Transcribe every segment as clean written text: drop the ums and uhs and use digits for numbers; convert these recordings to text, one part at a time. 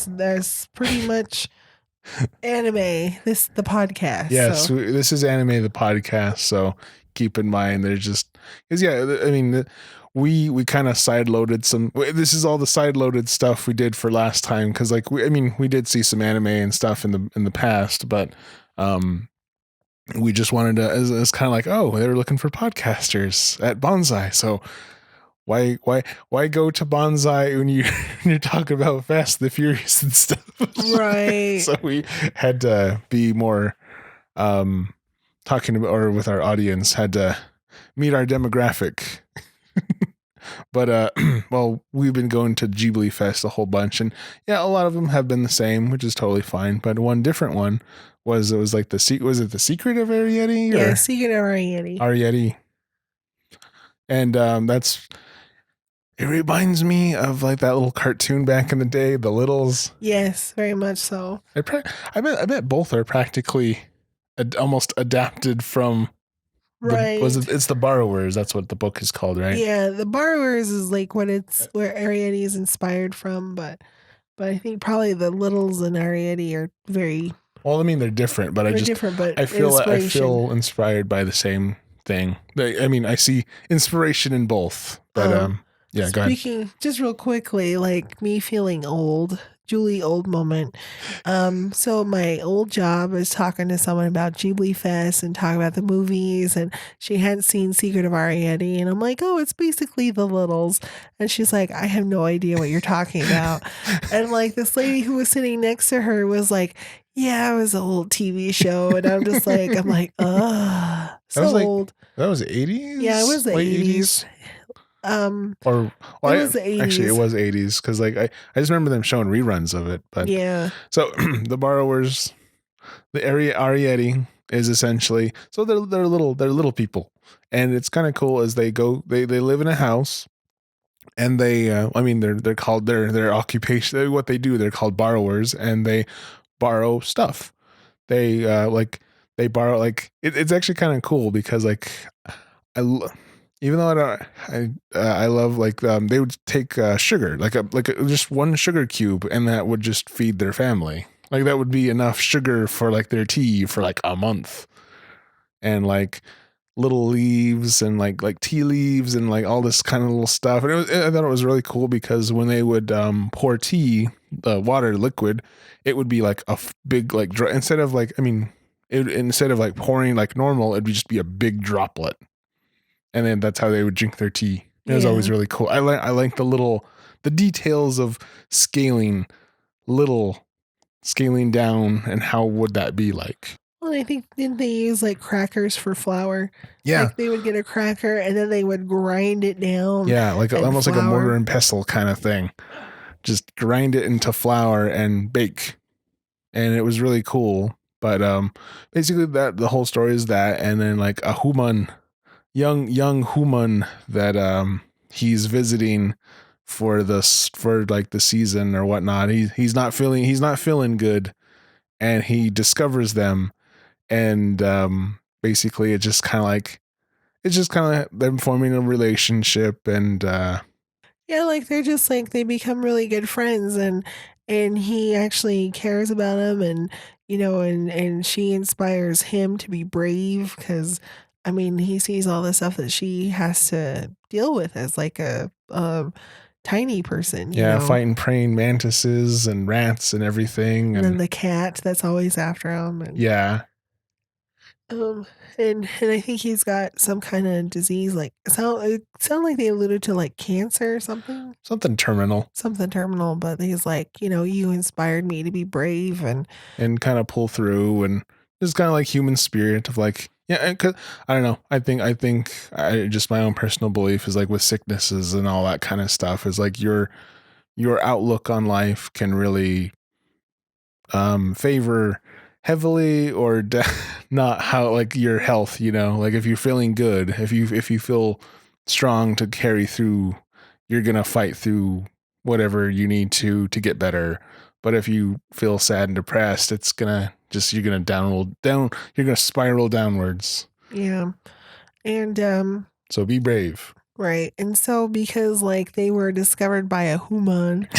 there's pretty much anime. The podcast. Yes, so. this is Anime the podcast. So keep in mind, there's just because I mean, we kind of side loaded some. This is all the side loaded stuff we did for last time because like we did see some anime and stuff in the past, but we just wanted to. It's kind of like, oh, they were looking for podcasters at Bonsai, so. Why go to Bonsai when you're talking about Fast the Furious and stuff? Right. So we had to be more talking about, or with our audience, had to meet our demographic. But well, we've been going to Ghiblifest a whole bunch, and yeah, a lot of them have been the same, which is totally fine. But one different one was like the Secret of Arriety? Yeah, Secret of Arriety. Arriety. And that's. It reminds me of like that little cartoon back in the day, The Littles. Yes, very much so. I bet both are practically almost adapted from. Right. It's The Borrowers. That's what the book is called, right? Yeah, The Borrowers is like where Arriety is inspired from, but I think probably The Littles and Arriety are very. Well, I mean they're different, but I feel inspired by the same thing. I mean, I see inspiration in both, but yeah, go ahead. Speaking just real quickly, like me feeling old, Julie old moment. So my old job is talking to someone about Ghiblifest and talking about the movies, and she hadn't seen Secret of Arriety, and I'm like, oh, it's basically The Littles, and she's like, I have no idea what you're talking about, and like this lady who was sitting next to her was like, yeah, it was an old TV show, and I'm like, ugh, so old. That was the 80s. Yeah, it was the 80s. It was the 80s. Actually, it was 80s because like I just remember them showing reruns of it. But yeah. So The Borrowers, the Arriety is essentially so they're little people, and it's kind of cool as they live in a house, and they I mean they're called their occupation, what they do, they're called borrowers, and they borrow stuff. They they borrow like it's actually kind of cool because like even though I love like they would take sugar like just one sugar cube, and that would just feed their family. Like that would be enough sugar for like their tea for like a month, and like little leaves and like tea leaves and like all this kind of little stuff. And I thought it was really cool because when they would pour tea, the water liquid, it would be like a big like instead of like instead of like pouring like normal, it'd just be a big droplet. And then that's how they would drink their tea. It was always really cool. I like the details of scaling down, and how would that be like? Well, I think didn't they use like crackers for flour? Yeah, like they would get a cracker and then they would grind it down. Yeah, like almost like a mortar and pestle kind of thing. Just grind it into flour and bake, and it was really cool. But basically that the whole story is that, and then like a human. Young human that he's visiting for like the season or whatnot. He's not feeling good, and he discovers them, and basically it's just kind of them forming a relationship, and yeah, like they're just like they become really good friends, and he actually cares about him, and and she inspires him to be brave because. I mean, he sees all the stuff that she has to deal with as like a tiny person. You know? Fighting praying mantises and rats and everything. And then the cat that's always after him. And, yeah. And I think he's got some kind of disease. Like it sounded like they alluded to like cancer or something. Something terminal. But he's like, you inspired me to be brave and kind of pull through, and it's kind of like human spirit of like. Yeah, cause I don't know. I think just my own personal belief is like with sicknesses and all that kind of stuff is like your outlook on life can really favor heavily or not how like your health. Like if you're feeling good, if you feel strong to carry through, you're gonna fight through whatever you need to get better. But if you feel sad and depressed, it's gonna you're gonna spiral downwards. Yeah. And so be brave. Right. And so because like they were discovered by a human,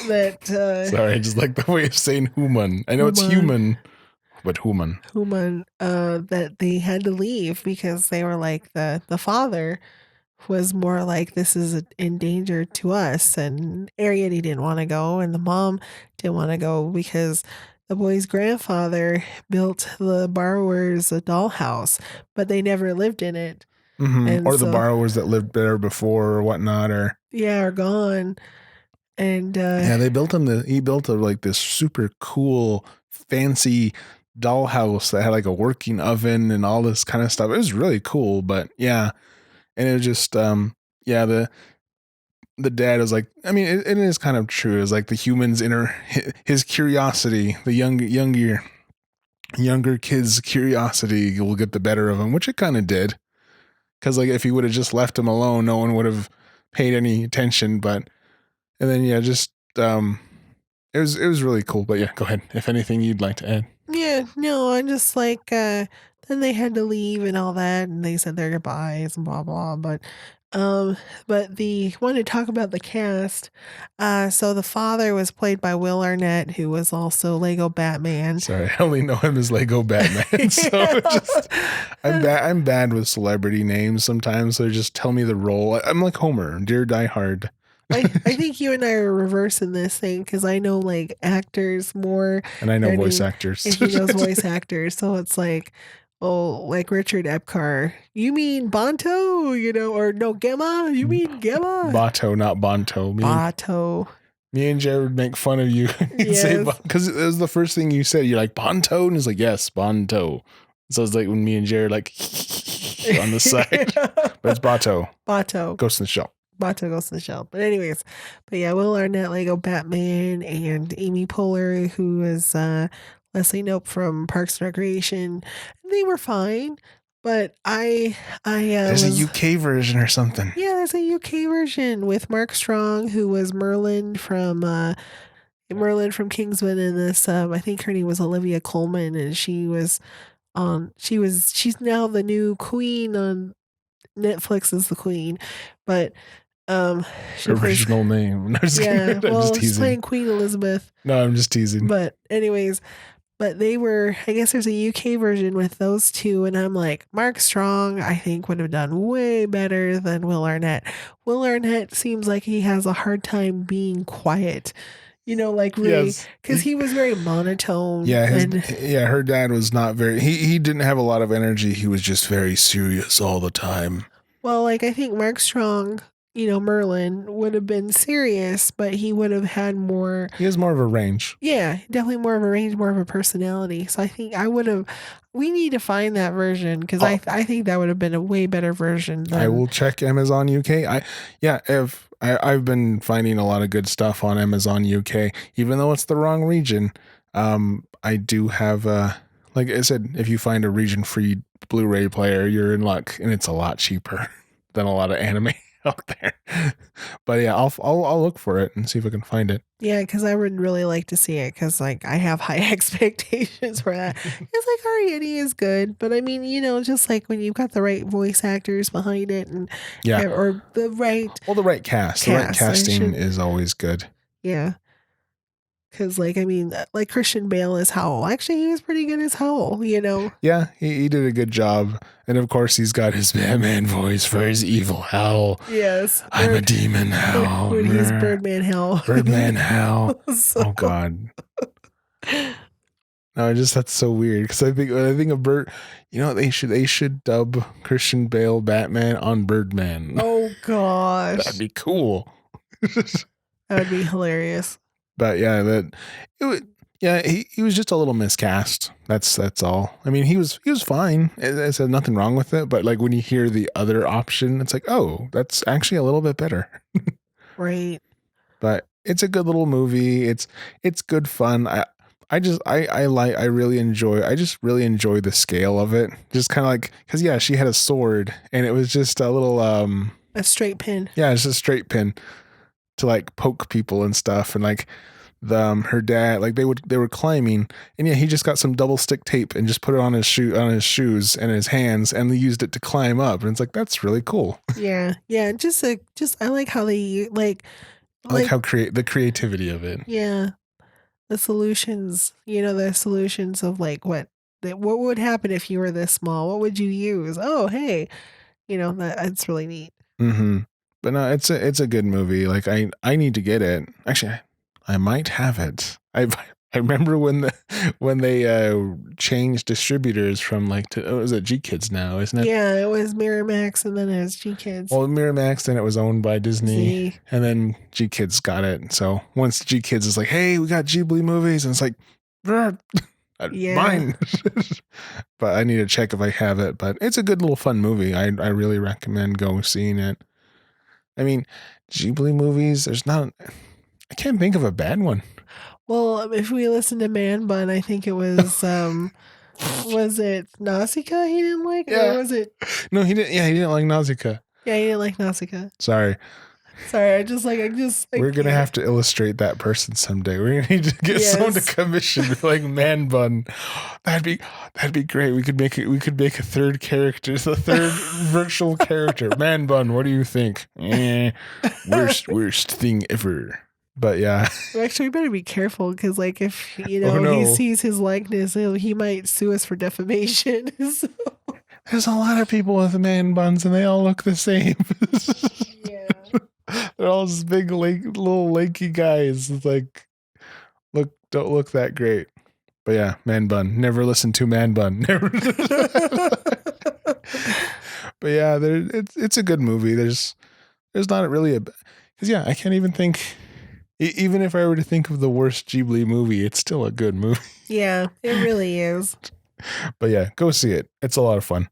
that Sorry, I just like the way of saying human. I know it's human, but human. that they had to leave because they were like the father was more like this is in danger to us, and Arrietty didn't want to go, and the mom didn't want to go because the boy's grandfather built the borrowers a dollhouse, but they never lived in it. And or the so, borrowers that lived there before or whatnot, or are gone. And yeah, they built him. He built like this super cool, fancy dollhouse that had like a working oven and all this kind of stuff. It was really cool, but yeah, and it was just yeah, the dad is like, I mean, it is kind of true. It's like the human's inner his curiosity, the younger kid's curiosity will get the better of him, which it kind of did. Because like if he would have just left him alone, no one would have paid any attention. But and then yeah, just it was really cool. But yeah, go ahead. If anything you'd like to add. yeah, no, I'm just like then they had to leave and all that, and they said their goodbyes and blah blah. Um, but the want to talk about the cast. So the father was played by Will Arnett, who was also Lego Batman. Sorry, I only know him as Lego Batman. So just I'm bad with celebrity names sometimes. So just tell me the role. I'm like Homer, Dear Die Hard. I think you and I are reversing this thing because I know like actors more, and I know voice actors. And he knows voice actors, so it's like, oh, like Richard Epcar. You mean Bonto? Or no Gemma? You mean Gemma? Bato, not Bonto. Bato. Me and Jared make fun of you. Because it was the first thing you said. You're like Bonto, and it's like yes, Bonto. So it's like when me and Jared like on the side, but it's Bato. Bato. Ghost in the Shell. Bato Ghost in the Shell. But anyways, yeah, Will Arnett, Lego Batman, and Amy Poehler, who is Leslie Knope from Parks and Recreation. They were fine, but there's a UK version or something. Yeah, there's a UK version with Mark Strong, who was Merlin from Kingsman in this. I think her name was Olivia Colman, and she's now the new queen on Netflix is the queen, but original name. No, yeah, well, she's playing Queen Elizabeth. No, I'm just teasing. But anyways, they were. I guess there's a UK version with those two, and I'm like, Mark Strong, I think would have done way better than Will Arnett. Will Arnett seems like he has a hard time being quiet. Like really, because he was very monotone. Yeah, her dad was not very. He didn't have a lot of energy. He was just very serious all the time. Well, like I think Mark Strong, Merlin would have been serious, but he would have had more. He has more of a range. Yeah, definitely more of a range, more of a personality. So I think we need to find that version because I think that would have been a way better version. I will check Amazon UK. I've been finding a lot of good stuff on Amazon UK, even though it's the wrong region. I do have like I said, if you find a region-free Blu-ray player, you're in luck, and it's a lot cheaper than a lot of anime out there. But yeah, I'll look for it and see if I can find it. Yeah, because I would really like to see it because like I have high expectations for that. It's like Arrietty is good, but I mean, just like when you've got the right voice actors behind it, and or the right cast. The right casting is always good. Yeah. Because, like, I mean, like Christian Bale as Howl. Actually, he was pretty good as Howl, Yeah, he did a good job. And, of course, he's got his Batman voice for his evil Howl. Yes. I'm a demon Howl. When he's Birdman Howl. Birdman Howl. Oh, God. No, that's so weird. Because I think of Bert, they should dub Christian Bale Batman on Birdman. Oh, gosh. That'd be cool. That would be hilarious. But yeah, he was just a little miscast. That's all. I mean, he was fine. I said nothing wrong with it. But like when you hear the other option, it's like, oh, that's actually a little bit better. Right. But it's a good little movie. It's good fun. I really enjoy the scale of it. Just kind of like, because she had a sword and it was just a little a straight pin. Yeah, it's a straight pin to like poke people and stuff, and like her dad, like they were climbing, and he just got some double stick tape and just put it on his shoes and his hands, and they used it to climb up, and it's like that's really cool. Yeah. Just I like how they like I like Like, how the creativity of it. yeah, the solutions, the solutions of like what would happen if you were this small? What would you use? Oh, hey, that's really neat. Mm-hmm. But no, it's a good movie. Like I need to get it. Actually, I might have it. I remember when they changed distributors from like to is it G Kids now, isn't it? Yeah, it was Miramax and then it was G Kids. Well, Miramax, then it was owned by Disney, See? and then G Kids got it. So once G Kids is like, hey, we got Ghibli movies, and it's like, Yeah. mine. But I need to check if I have it. But it's a good little fun movie. I really recommend go seeing it. I mean, Ghibli movies, I can't think of a bad one. Well, if we listen to Man Bun, I think it was was it Nausicaa he didn't like? Yeah. Or was it No, he didn't. Yeah, he didn't like Nausicaa. Yeah, he didn't like Nausicaa. Sorry. Sorry, We're gonna have to illustrate that person someday. We're gonna need to get someone to commission like Man Bun. That'd be great. We could make a third character, the third virtual character. Man Bun, what do you think? Worst thing ever. But yeah. Actually, we better be careful because, like, if no. he sees his likeness, he might sue us for defamation. So. There's a lot of people with man buns, and they all look the same. Yeah. They're all just big, little lanky guys. It's like, don't look that great. But yeah, Man Bun. Never listen to Man Bun. Never. But yeah, it's a good movie. There's not really because yeah, I can't even think. Even if I were to think of the worst Ghibli movie, it's still a good movie. Yeah, it really is. But yeah, go see it. It's a lot of fun.